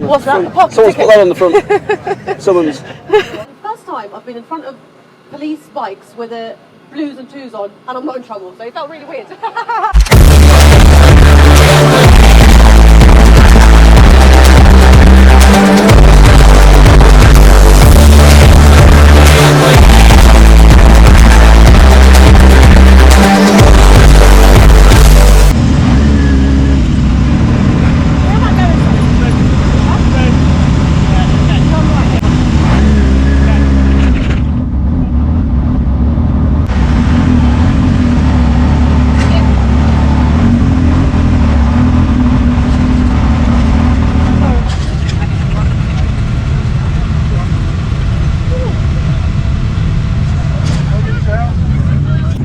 What's that? Someone's put that on the front. Someone's. First time I've been in front of police bikes with the blues and twos on, and I'm not in trouble, so it felt really weird.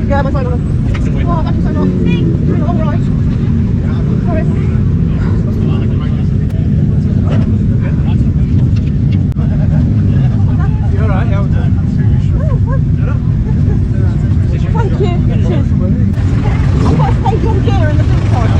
Yeah, my phone on. Oh, that's so not. Doing it all right. Sorry. You alright? Yeah, Thank you. Cheers. I've got to stay on gear in the big time.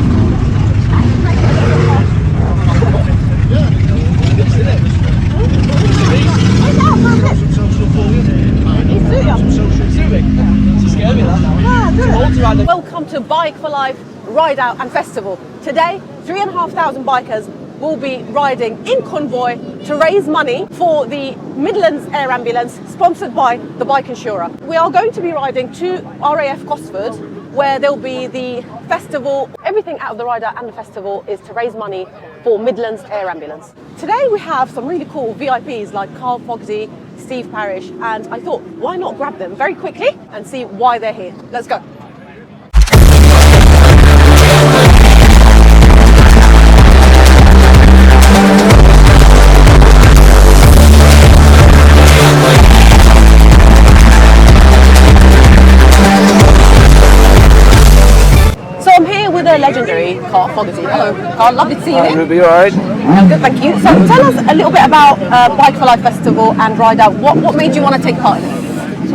Welcome to Bike4Life Rideout and Festival. Today, 3,500 bikers will be riding in convoy to raise money for the Midlands Air Ambulance, sponsored by the Bike Insurer. We are going to be riding to RAF Cosford, where there'll be the festival. Everything out of the rideout and the festival is to raise money for Midlands Air Ambulance. Today we have some really cool VIPs like Carl Fogarty, Steve Parrish, and I thought, why not grab them very quickly and see why they're here. Let's go. The legendary Carl Fogarty. Hello, Carl. Lovely to see you. Hi, Ruby. All right. I'm good, thank you. So, tell us a little bit about Bike4Life Festival and Rideout. What made you want to take part in it?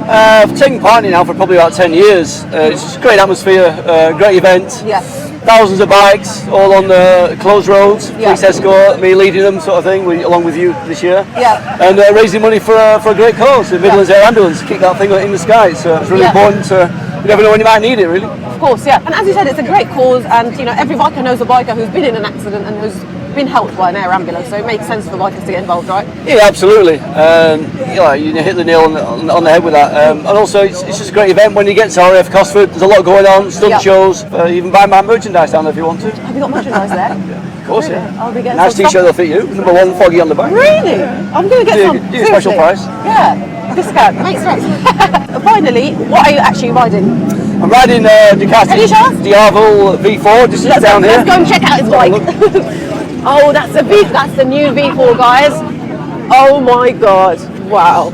I've taken part in it now for probably about 10 years. It's just a great atmosphere, great event. Yeah. Thousands of bikes, all on the closed roads. Yeah. Police escort, me leading them, sort of thing, along with you this year. Yeah. And raising money for a great cause, the Midlands Air Ambulance. Keep that thing in the sky. So it's really important to. You never know when you might need it, really. Of course, yeah. And as you said, it's a great cause, and you know every biker knows a biker who's been in an accident and who's been helped by an air ambulance. So it makes sense for bikers to get involved, right? Yeah, absolutely. You hit the nail on the head with that. And also, it's just a great event. When you get to RAF Cosford, there's a lot going on. Stunt shows. Even buy my merchandise down there if you want to. Have you got merchandise there? Yeah, of course, really? yeah. I'll be getting nice T-shirt that'll fit you. Number 1, Foggy on the back. Really? I'm going to get some. Do a special price. Yeah. Discount. Makes sense. Finally, what are you actually riding? I'm riding Ducati Diavel V4, just down here. Let's go and check out his bike. Oh, that's the new V4, guys. Oh my God! Wow,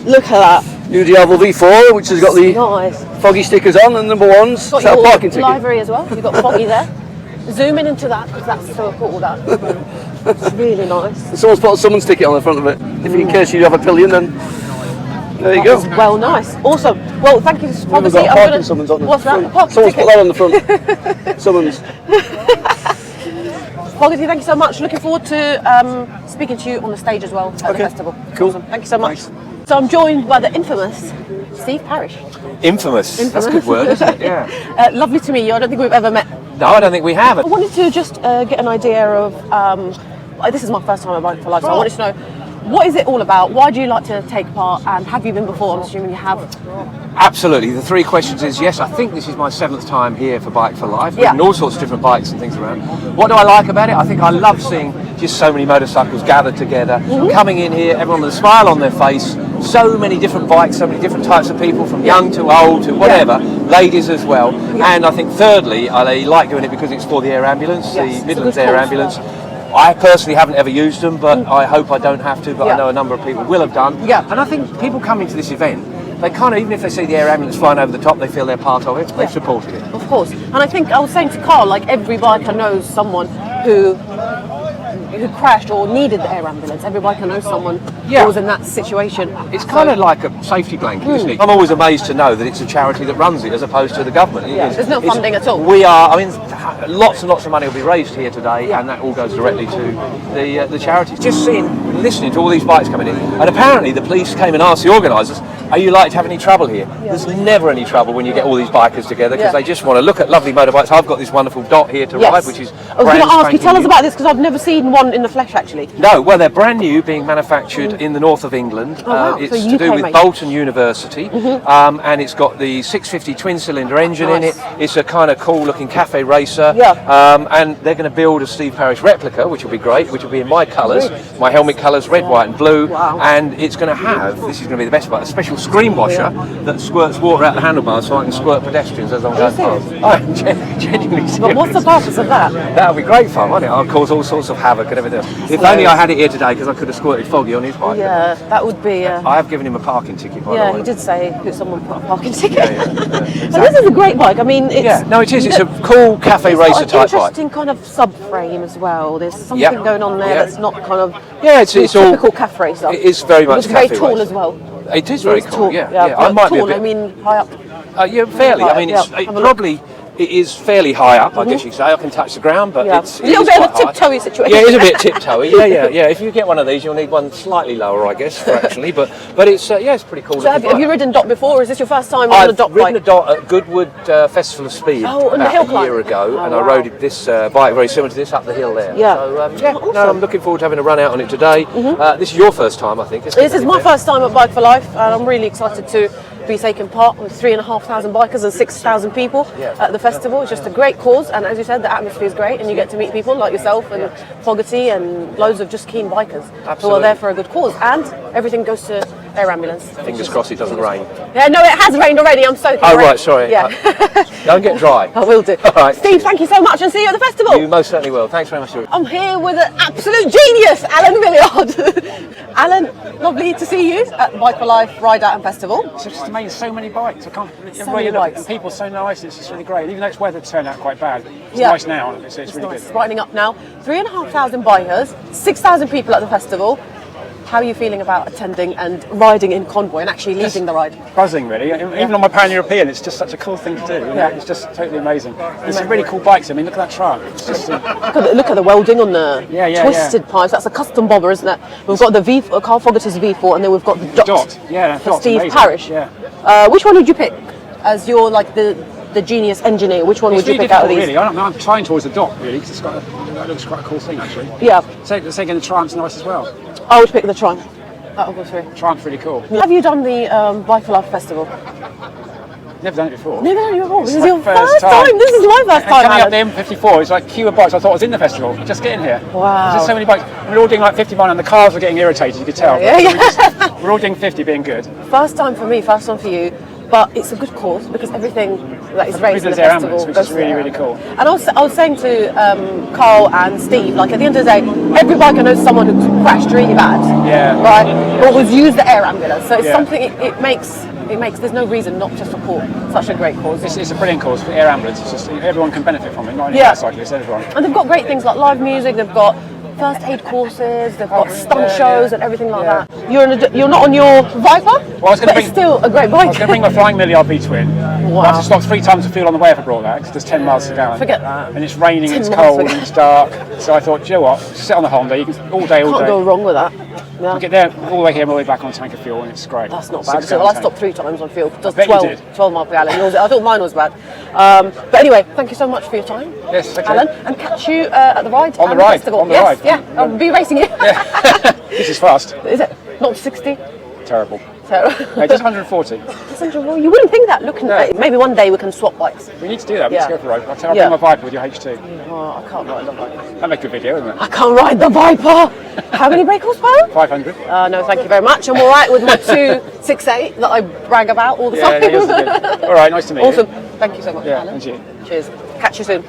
look at that. New Diavel V4, which has got the nice Foggy stickers on, and number 1's got your parking ticket. library as well. You've got Foggy there. Zoom in into that, because that's so cool. That it's really nice. And someone's put someone's ticket on the front of it. If in case you have a pillion, then. There you go. Well, nice. Awesome. Well, thank you, Fogarty. What's that? Someone's put that on the front. Someone's. Fogarty, thank you so much. Looking forward to speaking to you on the stage as well at the festival. Cool. Awesome. Thank you so much. Thanks. So I'm joined by the infamous Steve Parrish. Infamous. That's a good word, isn't it? Yeah. Lovely to meet you. I don't think we've ever met. No, I don't think we have. I wanted to just get an idea of. This is my first time at Bike4Life, so I wanted to know. What is it all about? Why do you like to take part? And have you been before? I'm assuming you have. Absolutely. The 3 questions is yes, I think this is my 7th time here for Bike4Life. Yeah. And all sorts of different bikes and things around. What do I like about it? I think I love seeing just so many motorcycles gathered together, coming in here, everyone with a smile on their face, so many different bikes, so many different types of people, from young to old to whatever, ladies as well. And I think thirdly, I like doing it because it's for the air ambulance, the Midlands Air Ambulance. I personally haven't ever used them, but I hope I don't have to, but I know a number of people will have done. Yeah. And I think people coming to this event, they kind of, even if they see the air ambulance flying over the top, they feel they're part of it, they've supported it. Of course. And I think I was saying to Carl, like every biker knows someone who crashed or needed the air ambulance. Every biker knows someone who was in that situation. It's kind of like a safety blanket, isn't it? I'm always amazed to know that it's a charity that runs it as opposed to the government. There's no funding at all. We are, I mean, lots and lots of money will be raised here today, and that all goes directly to the charities. Just listening to all these bikes coming in, and apparently the police came and asked the organisers, "Are you likely to have any trouble here?" There's never any trouble when you get all these bikers together, because they just want to look at lovely motorbikes. I've got this wonderful Dot here to ride, which is I was going to ask you, tell us about this, because I've never seen one in the flesh actually. No, well, they're brand new, being manufactured in the north of England. Wow. It's So to do UK with made. Bolton University, and it's got the 650 twin-cylinder engine in it. It's a kind of cool-looking cafe racer, and they're going to build a Steve Parish replica, which will be great, which will be in my colours, my helmet colours, red, white and blue, and it's going to have, this is going to be the best part, a special screen washer that squirts water out the handlebars so I can squirt pedestrians as I'm going past. I'm genuinely serious. But what's the purpose of that? That would be great fun, wouldn't it? I'll cause all sorts of havoc and everything else. If only I had it here today, because I could have squirted Foggy on his bike. Yeah, that would be... I have given him a parking ticket, by the way. he did say that someone put a parking ticket. Exactly. But this is a great bike. I mean, it's... no, it is. It's a cool cafe racer type bike. Interesting kind of subframe as well. There's something going on there that's not kind of... it's all typical cafe stuff. It is very much It's very cafe tall racer. as well. It is very cool. Tall. Yeah. I might be a bit. I mean, high up. Yeah, fairly. I mean, Yeah. it is fairly high up, I guess you could say. I can touch the ground, but it's a little bit of a quite high. tiptoey situation. Yeah, it is a bit tiptoey. Yeah. If you get one of these, you'll need one slightly lower, I guess, fractionally. But it's it's pretty cool. So have you ridden Dot before, or is this your first time on a Dot bike? I've ridden a Dot at Goodwood Festival of Speed on the hill about a year ago, and I rode this bike very similar to this up the hill there. Yeah. So Awesome. no, I'm looking forward to having a run out on it today. This is your first time, I think. This is my first time at Bike4Life, and I'm really excited to be taking part with 3,500 bikers and 6,000 people at the festival. It's just a great cause, and as you said, the atmosphere is great, and you get to meet people like yourself and Fogarty and loads of just keen bikers who are there for a good cause, and everything goes to air ambulance. Fingers crossed it doesn't rain. Yeah, no, it has rained already. I'm soaking. Oh, right, sorry. Yeah. Don't get dry. I will do. All right. Steve, thank you so much, and see you at the festival. You most certainly will. Thanks very much, Stuart. I'm here with an absolute genius, Alan Milliard. Alan, lovely to see you at Bike4Life Rideout and Festival. It's just amazing, so many bikes. I can't. many bikes. People are so nice. It's just really great. Even though it's weather turned out quite bad, it's Yeah. nice now. It's really Nice. good. It's brightening up now. 3,500 bikers, 6,000 people at the festival. How are you feeling about attending and riding in convoy and actually leading the ride? Buzzing, really. Even on my Pan-European, it's just such a cool thing to do. You know? It's just totally amazing. There's some really cool bikes. I mean, look at that truck. It's just. Look at the welding on the twisted pipes. That's a custom bobber, isn't it? We've got the Carl Fogarty's V4, and then we've got the Dot. Yeah, for Dot's Steve amazing. Parish. Yeah. Which one would you pick as your the genius engineer? Which one would you pick out of these? Really, I'm trying towards the Dot really because that looks quite a cool thing actually. Yeah. Taking the Triumph's nice as well. I would pick the Triumph. Out of the three. Triumph's really cool. Have you done the Bike4Life Festival? Never done it before. Never done it before. This is my your first first time. This is my first And time. coming up Alan. the M54, it's like queue of bikes. I thought I was in the festival. Just getting here. Wow. There's just so many bikes. We're all doing like 51, and the cars were getting irritated. You could tell. We're all doing 50, being good. First time for me, first time for you. But it's a good cause because everything that is raised in the Midlands Air festival Ambulance, which goes is to really, the really air. cool. And I was saying to Carl and Steve, like at the end of the day, every biker knows someone who crashed really bad. Yeah. Right? Or was used the air ambulance. So it's something it makes. There's no reason not to support such a great cause. It's a brilliant cause for air ambulance. It's just everyone can benefit from it, not only cyclists, everyone. And they've got great things like live music. They've got first aid courses. They've got stunt shows and everything like that. You're not on your Viper, but it's still a great bike. I was going to bring my Flying Millie RB twin. Wow. I had to stop 3 times to fuel on the way if I brought that, because there's 10 miles to go. Forget that. And it's raining, 10 it's miles cold, to go. and it's dark. So I thought, do you know what? Sit on the Honda, you can all day. Can't go wrong with that. Yeah. You get there all the way here and all the way back on a tank of fuel, and it's great. That's not bad. 6 So gallon I tank. stopped 3 times on fuel. Does bet you 12 did. 12 miles per gallon. I thought mine was bad. But anyway, thank you so much for your time, Yes, okay. Alan, and catch you at the ride. On the and ride, festival. on the yes, ride. Yeah, I'll be racing you. This is fast. Is it not 60? Terrible. So No, just 140. well, you wouldn't think that looking at it. Maybe one day we can swap bikes. We need to do that. Let's go for a ride. I'll Yeah. bring my Viper with your H2. Oh, I can't ride the Viper. That'd make a video, wouldn't it? I can't ride the Viper. How many brake horsepower? 500. No, thank you very much. I'm all right with my 268 that I brag about all the time. yours is good. All right, nice to meet Awesome. you. Thank you so much, Yeah, Alan. and you. Cheers. Catch you soon.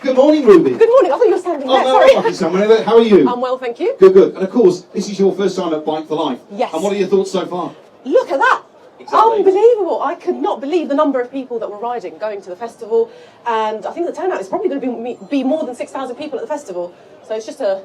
Good morning, Ruby. Good morning. I thought you were standing there. No, Sorry. I'm someone. How are you? I'm well, thank you. Good, good. And of course, this is your first time at Bike4Life. Yes. And what are your thoughts so far? Look at that. Exactly. Unbelievable. I could not believe the number of people that were riding, going to the festival. And I think the turnout is probably going to be more than 6,000 people at the festival. So it's just a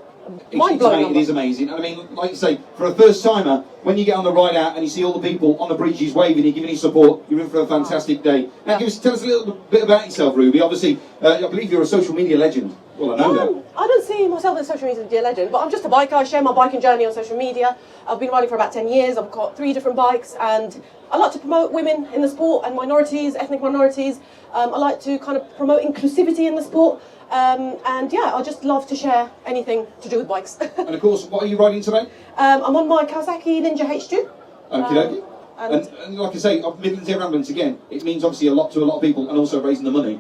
mind-blowing number. It is amazing. And I mean, like you say, for a first-timer, when you get on the ride out and you see all the people on the bridges waving you, giving you support, you're in for a fantastic day. Now, tell us a little bit about yourself, Ruby. Obviously, I believe you're a social media legend. Well, I know that. I don't see myself as a social media legend, but I'm just a biker. I share my biking journey on social media. I've been riding for about 10 years. I've got 3 different bikes, and I like to promote women in the sport and minorities, ethnic minorities. I like to kind of promote inclusivity in the sport. And yeah, I just love to share anything to do with bikes. And of course, what are you riding today? I'm on my Kawasaki Ninja H2. Okie dokie. And like I say, Midlands Air Ambulance, again, it means obviously a lot to a lot of people, and also raising the money,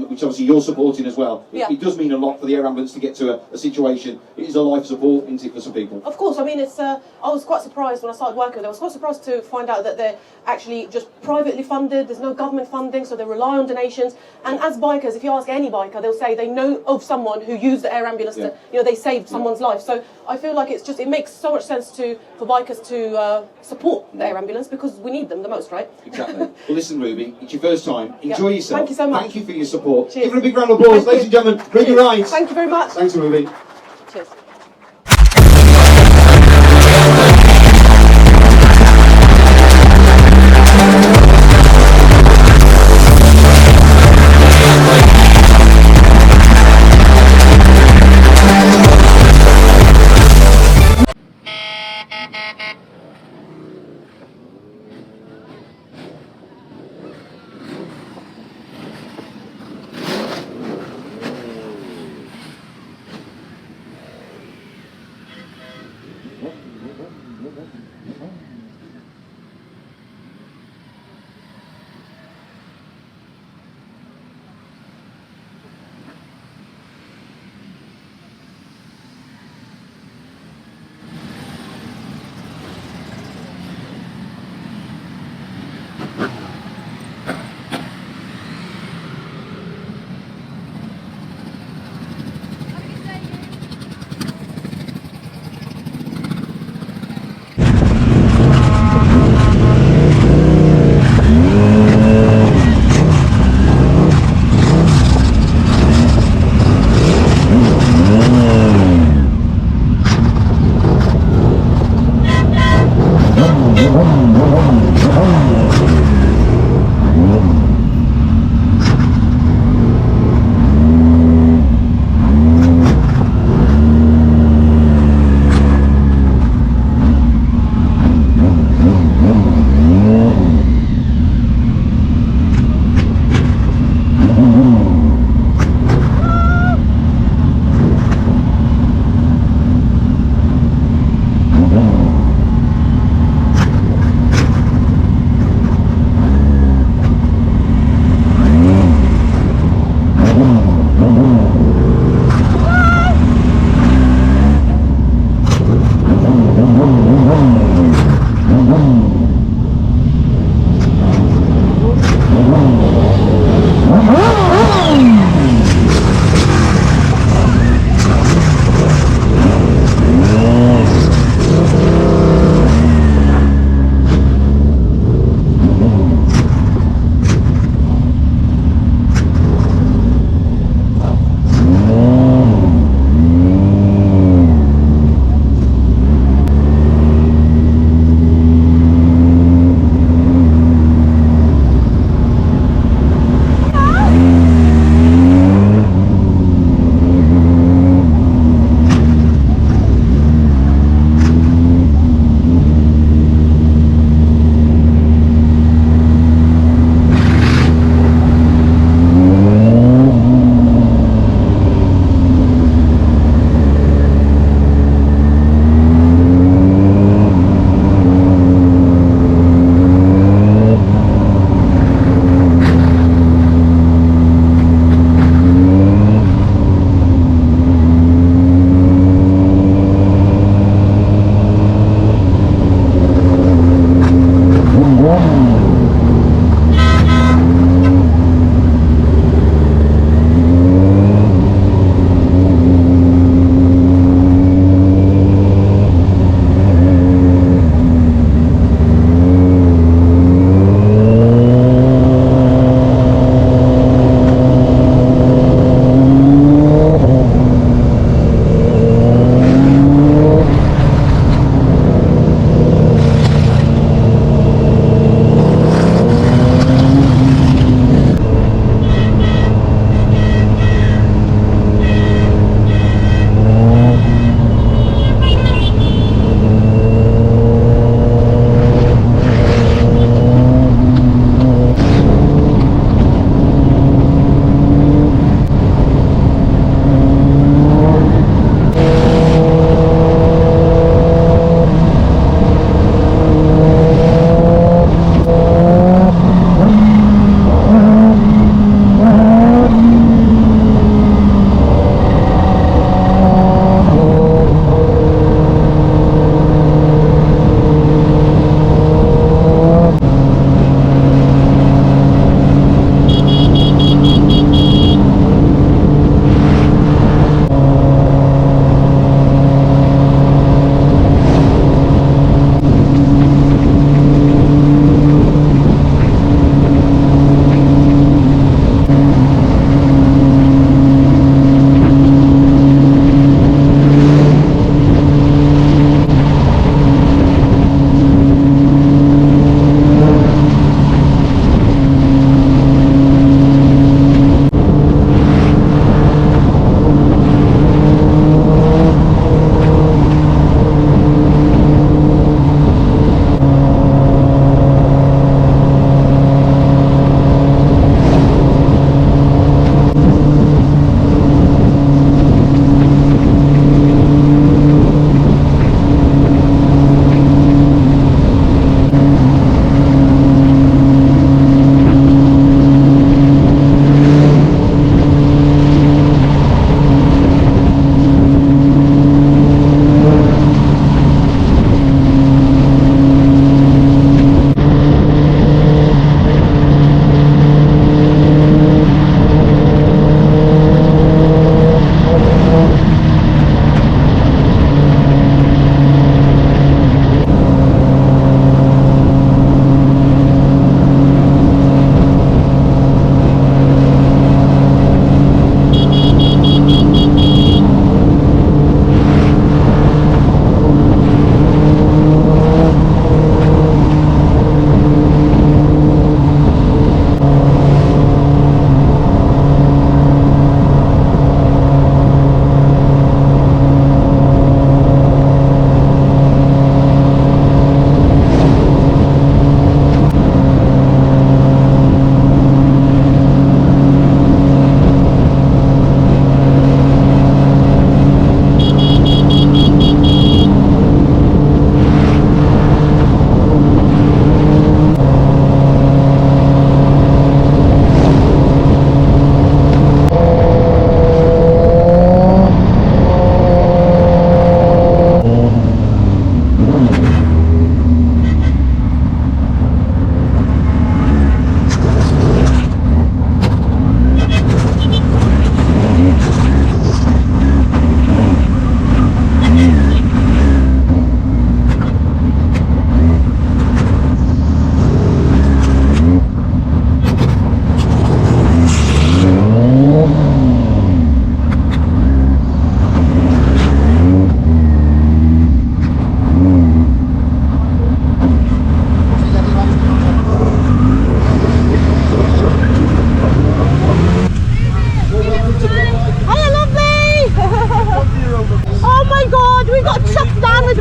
which obviously you're supporting as well. It does mean a lot for the Air Ambulance to get to a situation. It is a life support, isn't it, for some people? Of course, I mean, it's. I was quite surprised when I started working with them. I was quite surprised to find out that they're actually just privately funded. There's no government funding, so they rely on donations. And as bikers, if you ask any biker, they'll say they know of someone who used the Air Ambulance to, they saved someone's life. So I feel like it makes so much sense for bikers to support the Air Ambulance, because we need them the most, right? Exactly. Well, listen, Ruby, it's your first time. Enjoy yourself. Thank you so much. Thank you for your support. Cheers. Give her a big round of applause, ladies and gentlemen. Ruby Rides. Thank you very much. Thanks, Ruby. Cheers.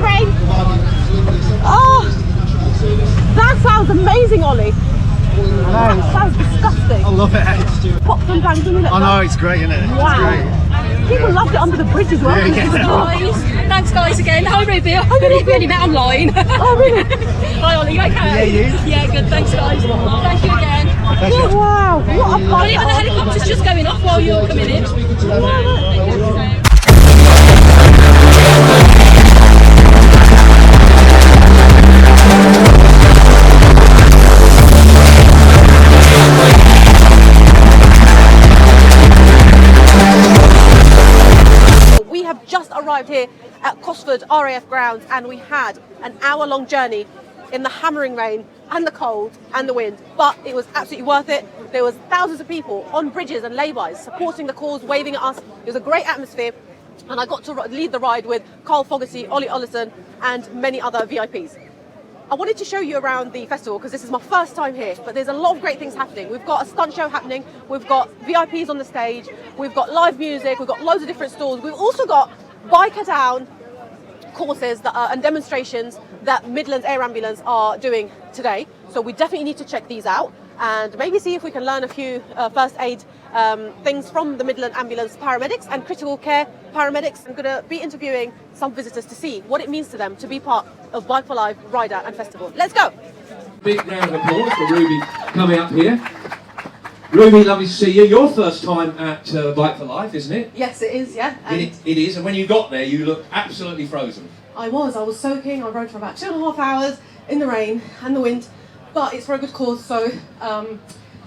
rain. Oh, that sounds amazing, Ollie. That sounds disgusting. I love it. Pops and bangs, isn't it? I know, it's great, isn't it? Wow. People loved it under the bridge as well. Guys, thanks guys again. Hi Ruby. We only met online. Oh really? Hi Ollie, you okay? Yeah, you? Yeah, good. Thanks guys. Thank you again. Oh, wow, what a Not even the helicopter's just going off while you're coming in. We have just arrived here at Cosford RAF grounds, and we had an hour-long journey in the hammering rain and the cold and the wind, but it was absolutely worth it. There was thousands of people on bridges and laybys supporting the cause, waving at us. It was a great atmosphere, and I got to lead the ride with Carl Fogarty, Ollie Ollison, and many other VIPs. I wanted to show you around the festival because this is my first time here, but there's a lot of great things happening. We've got a stunt show happening, we've got VIPs on the stage, we've got live music, we've got loads of different stalls. We've also got biker down courses that are, and demonstrations that Midlands Air Ambulance are doing today. So we definitely need to check these out and maybe see if we can learn a few first aid things from the Midland Ambulance paramedics and critical care paramedics. I'm going to be interviewing some visitors to see what it means to them to be part of Bike4Life Rideout and Festival. Let's go! Big round of applause for Ruby coming up here. Ruby, lovely to see you. Your first time at Bike4Life, isn't it? Yes, it is, yeah. It is, and when you got there, you looked absolutely frozen. I was soaking. I rode for about 2.5 hours in the rain and the wind, but it's for a good cause, so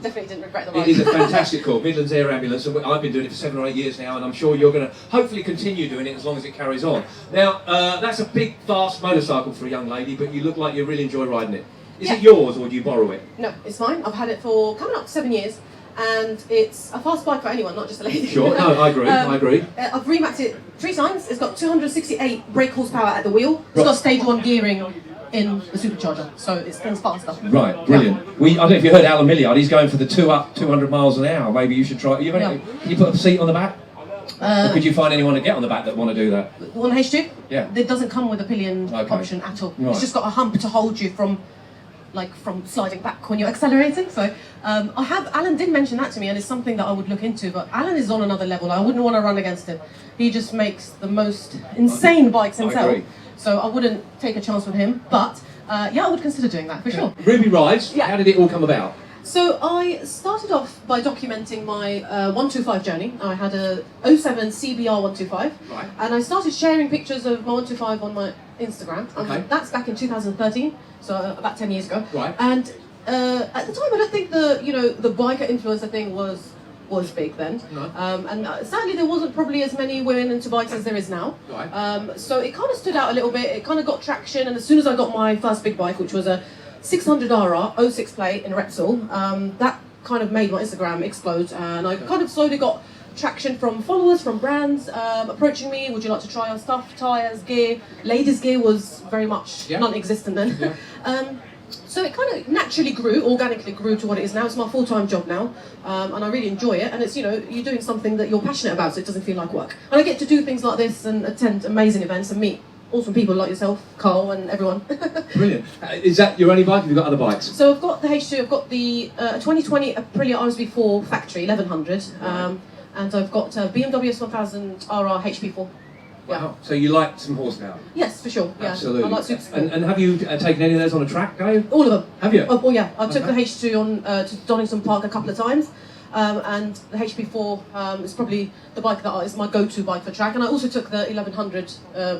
definitely didn't regret the ride. It is a fantastic call, Midlands Air Ambulance, and I've been doing it for 7 or 8 years now, and I'm sure you're going to hopefully continue doing it as long as it carries on. Now, that's a big, fast motorcycle for a young lady, but you look like you really enjoy riding it. Is it yours, or do you borrow it? No, it's mine. I've had it for coming up to 7 years. And it's a fast bike for anyone, not just a lady. Sure, no, I agree, I agree. I've remapped it 3 times. It's got 268 brake horsepower at the wheel. It's got stage 1 gearing in the supercharger, so it spins faster. Right, brilliant. Yeah. I don't know if you heard Alan Milliard, he's going for the 200 miles an hour. Maybe you should try. Can you put a seat on the back? Or could you find anyone to get on the back that want to do that? On H2? Yeah. It doesn't come with a pillion option at all. Right. It's just got a hump to hold you from sliding back when you're accelerating. So Alan did mention that to me, and it's something that I would look into, but Alan is on another level. I wouldn't want to run against him. He just makes the most insane bikes himself. So I wouldn't take a chance with him, but yeah, I would consider doing that for sure. Ruby Rides, how did it all come about? So I started off by documenting my 125 journey. I had a 07 CBR 125, and I started sharing pictures of my 125 on my Instagram. That's back in 2013, so about 10 years ago. And at the time, I don't think the biker influencer thing was big then. And sadly, there wasn't probably as many women into bikes as there is now. So it kind of stood out a little bit. It kind of got traction, and as soon as I got my first big bike, which was a 600RR 06 plate in Repsol, that kind of made my Instagram explode, and I kind of slowly got traction from followers, from brands approaching me. Would you like to try our stuff, tyres, gear? Ladies' gear was very much non-existent then. So it kind of naturally grew, organically grew to what it is now. It's my full-time job now, and I really enjoy it. And it's, you're doing something that you're passionate about, so it doesn't feel like work. And I get to do things like this and attend amazing events and meet awesome people like yourself, Carl, and everyone. Brilliant. Is that your only bike, or have you got other bikes? So I've got the H2, I've got the 2020 Aprilia RSB4 factory 1100, and I've got a BMW S1000 RR HP4. Wow. So you like some horsepower? Yes, for sure. Yeah. Absolutely. I like super sport. And have you taken any of those on a track, Dave? All of them. Have you? Oh yeah. I took the H2 on to Donington Park a couple of times. And the HP4 is probably the bike that is my go-to bike for track. And I also took the 1100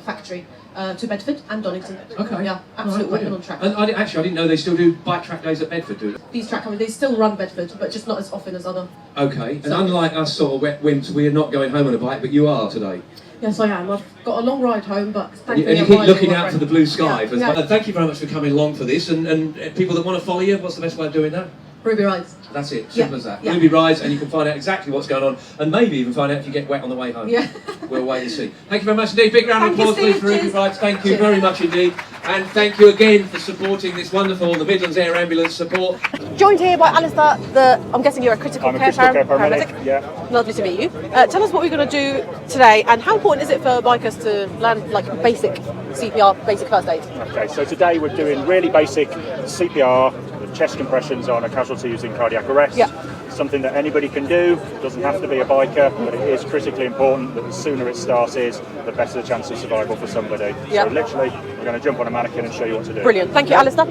factory to Bedford and Donington. Okay. Yeah, absolutely on track. And I didn't know they still do bike track days at Bedford, do they? These track companies, they still run Bedford, but just not as often as other. Okay. And unlike us sort of wet wimps, we are not going home on a bike, but you are today. Yes, I am. I've got a long ride home, but thankfully and you keep looking out for the blue sky. Yeah. Thank you very much for coming along for this. And people that want to follow you, what's the best way of doing that? Ruby Rides. That's it, simple as that. Yeah. Ruby Rides, and you can find out exactly what's going on, and maybe even find out if you get wet on the way home. Yeah. We'll wait and see. Thank you very much indeed. Big round of applause, please, for Ruby Rides. Thank you very much indeed. And thank you again for supporting this wonderful, the Midlands Air Ambulance support. Joined here by Alistair, I'm guessing you're a critical care paramedic. Yeah. Lovely to meet you. Tell us what we're going to do today and how important is it for bikers to learn like basic CPR, basic first aid? Okay, so today we're doing really basic CPR, with chest compressions on a casualty who's in cardiac arrest. Yeah. Something that anybody can do, doesn't have to be a biker, but it is critically important that the sooner it started, the better the chance of survival for somebody. Yeah. So literally, we're going to jump on a mannequin and show you what to do. Brilliant. Thank you, Alistair.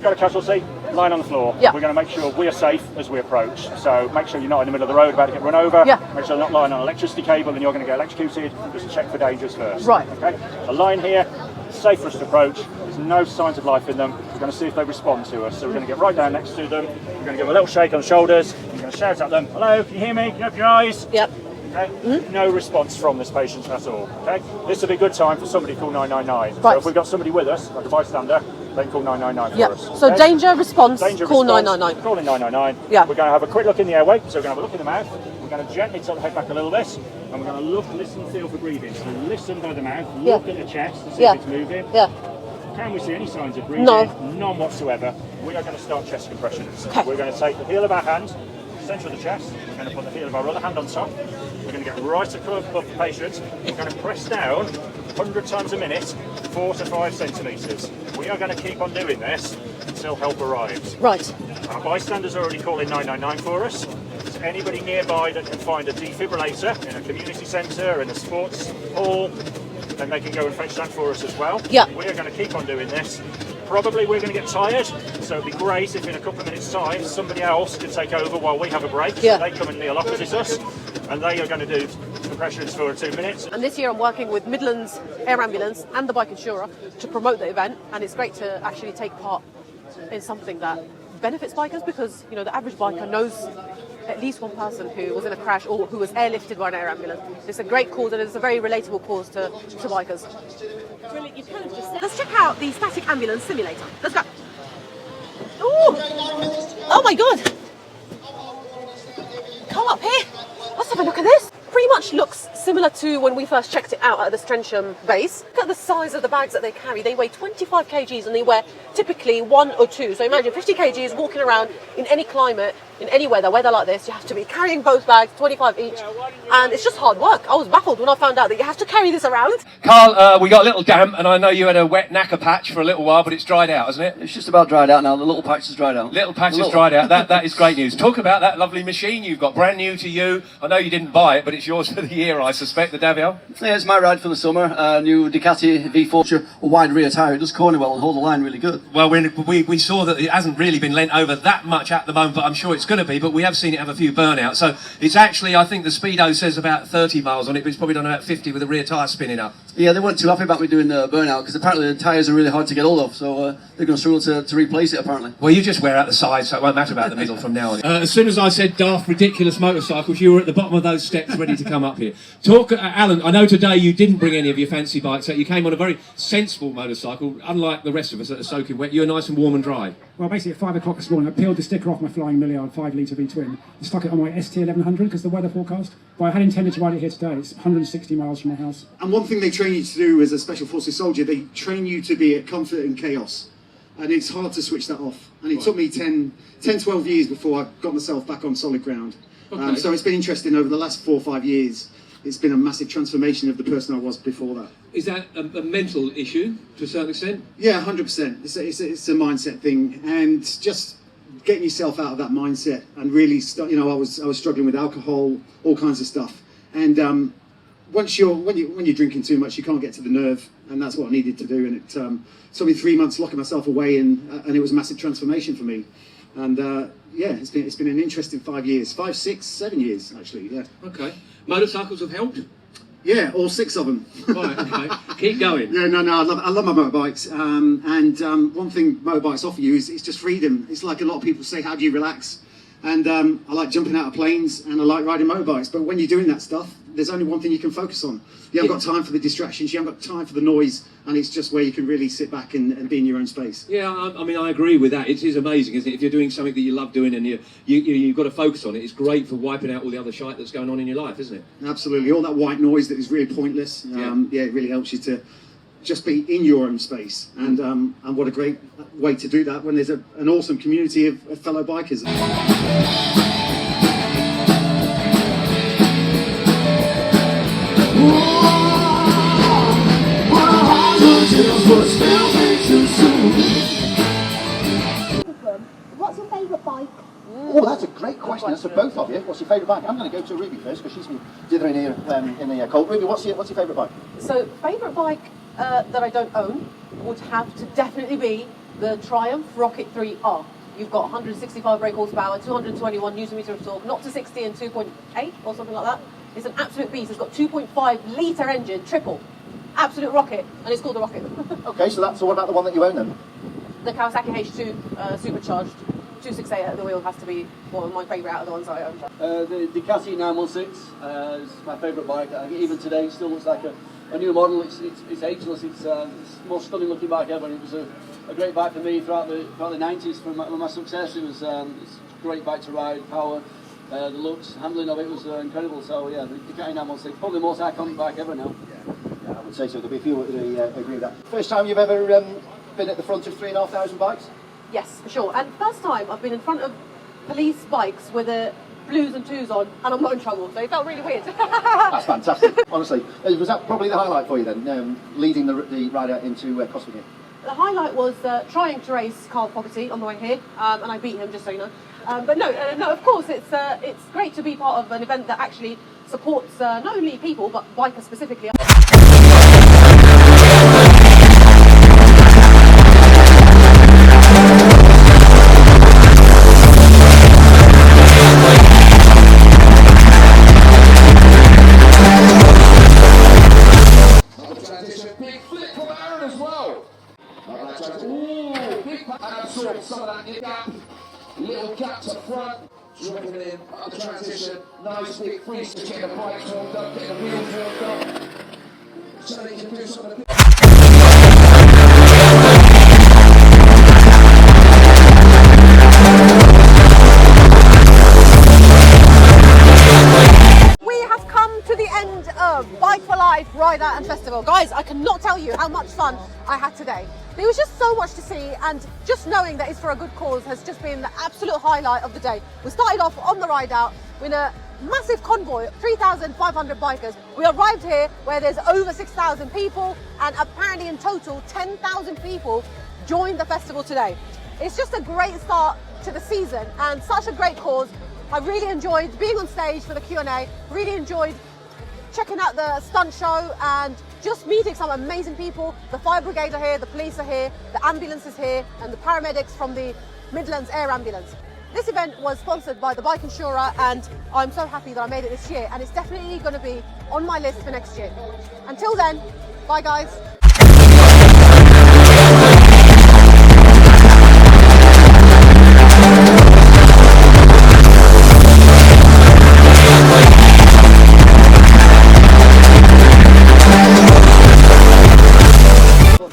Got a casualty, lying on the floor. Yeah. We're going to make sure we're safe as we approach. So make sure you're not in the middle of the road about to get run over. Yeah. Make sure you're not lying on an electricity cable and you're going to get electrocuted. Just check for dangers first. Right. Okay. So lying here, safe for us to approach. There's no signs of life in them. We're going to see if they respond to us. So we're going to get right down next to them. We're going to give them a little shake on the shoulders. We're going to shout at them, hello, can you hear me? Can you open your eyes? Yep. Okay. No response from this patient at all. Okay. This would be a good time for somebody to call 999. Right. So if we've got somebody with us, like a bystander, they can call 999 Yeah. for us. So okay? danger response, Danger call response, 999. Calling 999. Yeah. We're going to have a quick look in the airway, so we're going to have a look in the mouth. We're going to gently tilt the head back a little bit, and we're going to look, listen, feel for breathing. So listen by the mouth, look at the chest to see if it's moving. Yeah. Can we see any signs of breathing? No. None whatsoever. We are going to start chest compressions. Okay. We're going to take the heel of our hand, centre of the chest. We're going to put the heel of our other hand on top. We're going to get right above the patient. We're going to press down 100 times a minute, 4 to 5 centimetres. We are going to keep on doing this until help arrives. Right. Our bystanders are already calling 999 for us. Is anybody nearby that can find a defibrillator in a community centre, in a sports hall, then they can go and fetch that for us as well. Yeah. We are going to keep on doing this. Probably we're going to get tired, so it'd be great if in a couple of minutes' time somebody else could take over while we have a break. Yeah. So they come and kneel opposite us, and they are going to do compressions for 2 minutes. And this year I'm working with Midlands Air Ambulance and the Bike Insurer to promote the event, and it's great to actually take part in something that benefits bikers because, you know, the average biker knows at least one person who was in a crash or who was airlifted by an air ambulance. It's a great cause and it's a very relatable cause to bikers. Brilliant, you can just... Let's check out the static ambulance simulator. Let's go. Ooh! Oh my god! Come up here. Let's have a look at this. Pretty much looks similar to when we first checked it out at the Strensham base. Look at the size of the bags that they carry. They weigh 25 kgs and they wear typically 1 or 2. So imagine 50 kgs walking around in any climate, in any weather like this. You have to be carrying both bags, 25 each. And it's just hard work. I was baffled when I found out that you have to carry this around. Carl, we got a little damp, and I know you had a wet knacker patch for a little while, but it's dried out, hasn't it? It's just about dried out now. The little patch is dried out. Little patch is dried out. That is great news. Talk about that lovely machine you've got, brand new to you. I know you didn't buy it, but it's yours for the year, I suspect, the Daviel. Yeah, it's my ride for the summer. New Ducati V4, a wide rear tyre. It does corner well and hold the line really good. Well, we saw that it hasn't really been lent over that much at the moment, but I'm sure it's going to be. But we have seen it have a few burnouts. So it's actually, I think the Speedo says about 30 miles on it, but it's probably done about 50 with the rear tyre spinning up. Yeah, they weren't too happy about me doing the burnout because apparently the tyres are really hard to get hold of, so they're going to struggle to replace it apparently. Well, you just wear out the sides, so it won't matter about the middle from now on. As soon as I said daft, ridiculous motorcycles, you were at the bottom of those steps ready to come up here. Talk, Alan, I know today you didn't bring any of your fancy bikes out. You came on a very sensible motorcycle, unlike the rest of us that are soaking wet. You're nice and warm and dry. Well, basically at 5 o'clock this morning, I peeled the sticker off my Flying Milliard 5-litre V-twin and stuck it on my ST1100 because the weather forecast. But I had intended to ride it here today. It's 160 miles from my house. And one thing they train you to do as a Special Forces soldier, they train you to be at comfort and chaos. And it's hard to switch that off. And it took me 10, 12 years before I got myself back on solid ground. Okay. So it's been interesting over the last 4 or 5 years. It's been a massive transformation of the person I was before that. Is that a mental issue to a certain extent? Yeah, 100%. It's a mindset thing, and just getting yourself out of that mindset and really, I was struggling with alcohol, all kinds of stuff, and when you're drinking too much, you can't get to the nerve, and that's what I needed to do. And it took me 3 months locking myself away, and it was a massive transformation for me. And yeah, it's been an interesting 5 years, 5, 6, 7 years actually. Yeah. Okay. Motorcycles have helped. Yeah, all 6 of them. Right. Okay. Keep going. Yeah, no, I love my motorbikes. And one thing motorbikes offer you is it's just freedom. It's like a lot of people say, how do you relax? And I like jumping out of planes and I like riding motorbikes. But when you're doing that stuff, there's only one thing you can focus on. You haven't got time for the distractions, you haven't got time for the noise, and it's just where you can really sit back and be in your own space. Yeah, I mean, I agree with that. It is amazing, isn't it? If you're doing something that you love doing and you've got to focus on it, it's great for wiping out all the other shite that's going on in your life, isn't it? Absolutely. All that white noise that is really pointless. Yeah, it really helps you to just be in your own space. And what a great way to do that when there's an awesome community of fellow bikers. What's your favourite bike? Oh, that's a great question. That's for both of you. What's your favourite bike? I'm going to go to Ruby first because she's been dithering here in the cold. Ruby, what's your favourite bike? So, favourite bike that I don't own would have to definitely be the Triumph Rocket 3R. You've got 165 brake horsepower, 221 newton meter of torque, not to 60 in 2.8 or something like that. It's an absolute beast. It's got 2.5 litre engine, triple. Absolute rocket, and it's called the Rocket. Okay, so what about the one that you own then? The Kawasaki H2 supercharged 268 at the wheel has to be one of my favourite out of the ones I own. The Ducati 916 is my favourite bike. Even today, it still looks like a new model. It's ageless. It's the most stunning looking bike ever. It was a great bike for me throughout the 90s. For my success, it's a great bike to ride. Power, the looks, handling of it was incredible. So yeah, the Ducati 916 probably the most iconic bike ever now. Yeah, I would say so. There'll be a few that agree with that. First time you've ever been at the front of 3,500 bikes? Yes, for sure. And first time I've been in front of police bikes with the blues and twos on, and I'm not in trouble, so it felt really weird. That's fantastic. Honestly, was that probably the highlight for you then, leading the ride out into Cosford here? The highlight was trying to race Carl Fogarty on the way here, and I beat him, just so you know. But no, of course, it's great to be part of an event that actually supports not only people, but bikers specifically. Some of that gap, little gap to front, dropping in up the transition, nice big freeze to get the bike warmed up, get the wheels warmed up, so they can do some of the We have come to the end of Bike4Life Rideout and Festival. Guys, I cannot tell you how much fun I had today. There was just so much to see, and just knowing that it's for a good cause has just been the absolute highlight of the day. We started off on the ride out with a massive convoy, 3,500 bikers. We arrived here where there's over 6,000 people, and apparently in total 10,000 people joined the festival today. It's just a great start to the season and such a great cause. I really enjoyed being on stage for the Q&A, really enjoyed checking out the stunt show and just meeting some amazing people. The fire brigade are here, the police are here, the ambulance is here, and the paramedics from the Midlands Air Ambulance. This event was sponsored by the Bike Insurer, and I'm so happy that I made it this year, and it's definitely going to be on my list for next year. Until then, bye guys.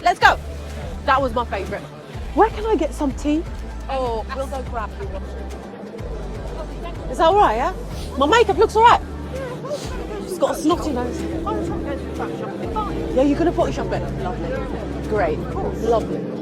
Let's go. That was my favourite. Where can I get some tea? Oh, we'll go grab you. Is that alright, yeah? My makeup looks alright. She's got a snotty nose. Yeah, you're going to potty shop it? Lovely. Great. Lovely.